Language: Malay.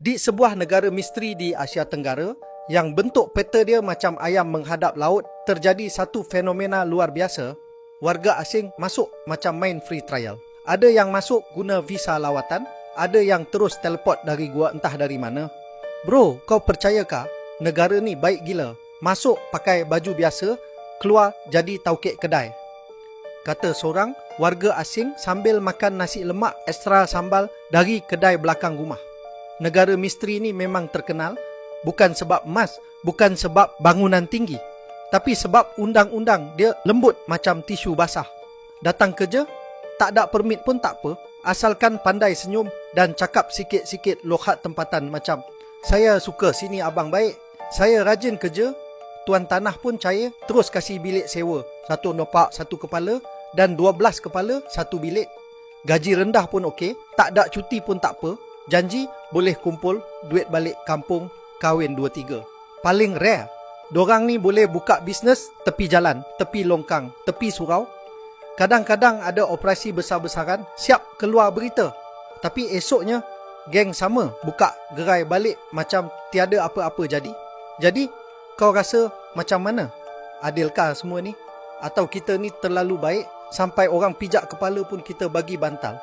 Di sebuah negara misteri di Asia Tenggara yang bentuk peta dia macam ayam menghadap laut, terjadi satu fenomena luar biasa. Warga asing masuk macam main free trial. Ada yang masuk guna visa lawatan, ada yang terus teleport dari gua entah dari mana. Bro, kau percayakah negara ni baik gila? Masuk pakai baju biasa, keluar jadi taukek kedai. Kata seorang warga asing sambil makan nasi lemak ekstra sambal dari kedai belakang rumah. Negara misteri ni memang terkenal bukan sebab emas, bukan sebab bangunan tinggi, tapi sebab undang-undang dia lembut macam tisu basah. Datang kerja, tak ada permit pun tak apa, asalkan pandai senyum dan cakap sikit-sikit lohat tempatan macam, saya suka sini abang baik, saya rajin kerja, tuan tanah pun percaya, terus kasih bilik sewa, satu nopak satu kepala dan 12 kepala satu bilik. Gaji rendah pun okey, tak ada cuti pun tak apa, janji boleh kumpul duit balik kampung kahwin 2-3. Paling rare, dorang ni boleh buka bisnes tepi jalan, tepi longkang, tepi surau. Kadang-kadang ada operasi besar-besaran, siap keluar berita. Tapi esoknya, geng sama buka gerai balik macam tiada apa-apa jadi. Jadi, kau rasa macam mana? Adilkah semua ni? Atau kita ni terlalu baik sampai orang pijak kepala pun kita bagi bantal?